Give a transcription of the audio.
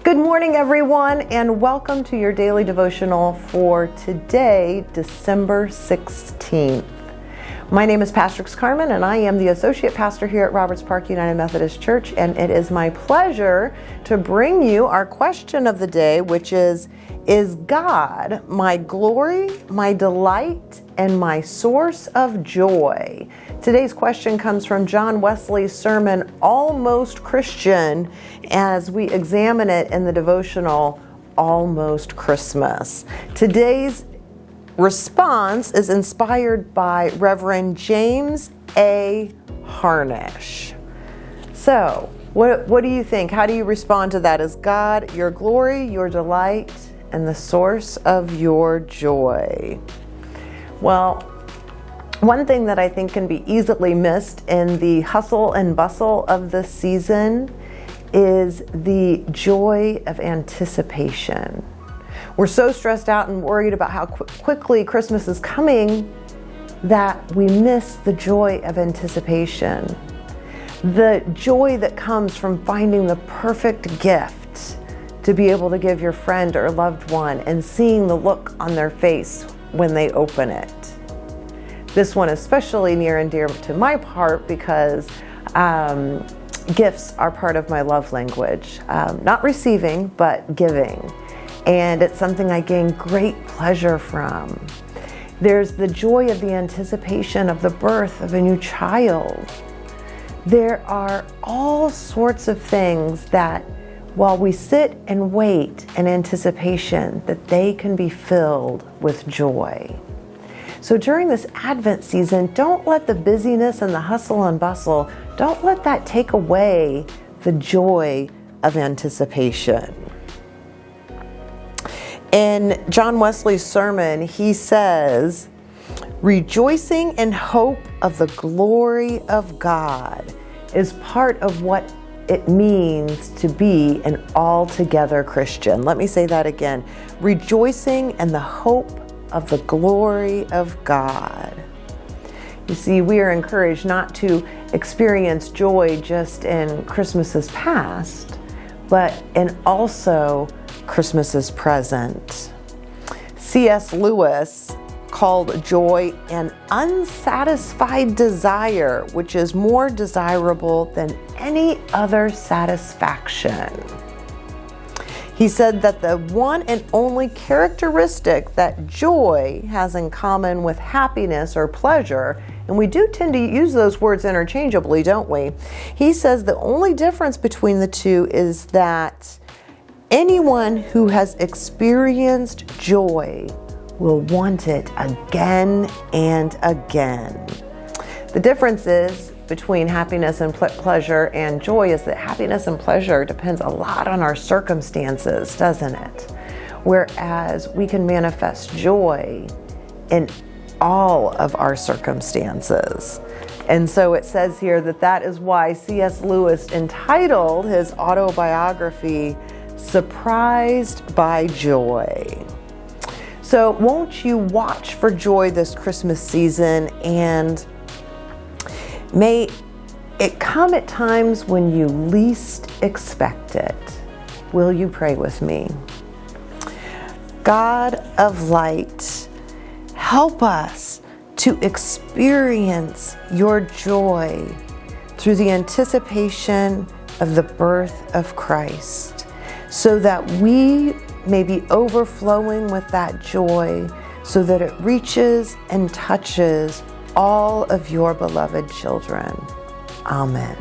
Good morning, everyone, and welcome to your daily devotional for today, December 16th. My name is Pastor Carmen, and I am the Associate Pastor here at Roberts Park United Methodist Church, and it is my pleasure to bring you our question of the day, which is God my glory, my delight, and my source of joy? Today's question comes from John Wesley's sermon, Almost Christian, as we examine it in the devotional, Almost Christmas. Today's response is inspired by Reverend James A. Harnish. So, what do you think? How do you respond to that? Is God your glory, your delight, and the source of your joy? Well, one thing that I think can be easily missed in the hustle and bustle of this season is the joy of anticipation. We're so stressed out and worried about how quickly Christmas is coming that we miss the joy of anticipation. The joy that comes from finding the perfect gift to be able to give your friend or loved one and seeing the look on their face when they open it. This one especially near and dear to my heart because gifts are part of my love language. Not receiving, but giving. And it's something I gain great pleasure from. There's the joy of the anticipation of the birth of a new child. There are all sorts of things that, while we sit and wait in anticipation, that they can be filled with joy. So during this Advent season, don't let the busyness and the hustle and bustle, don't let that take away the joy of anticipation. In John Wesley's sermon, he says, rejoicing in hope of the glory of God is part of what it means to be an altogether Christian. Let me say that again. Rejoicing in the hope of the glory of God. You see, we are encouraged not to experience joy just in Christmases past, but in also Christmases present. C.S. Lewis called joy an unsatisfied desire, which is more desirable than any other satisfaction. He said that the one and only characteristic that joy has in common with happiness or pleasure, and we do tend to use those words interchangeably, don't we? He says the only difference between the two is that anyone who has experienced joy will want it again and again. The difference is between happiness and pleasure and joy is that happiness and pleasure depends a lot on our circumstances, doesn't it? Whereas we can manifest joy in all of our circumstances. And so it says here that is why C.S. Lewis entitled his autobiography, Surprised by Joy. So won't you watch for joy this Christmas season, and may it come at times when you least expect it. Will you pray with me? God of light, help us to experience your joy through the anticipation of the birth of Christ, so that we may be overflowing with that joy, so that it reaches and touches all of your beloved children. Amen.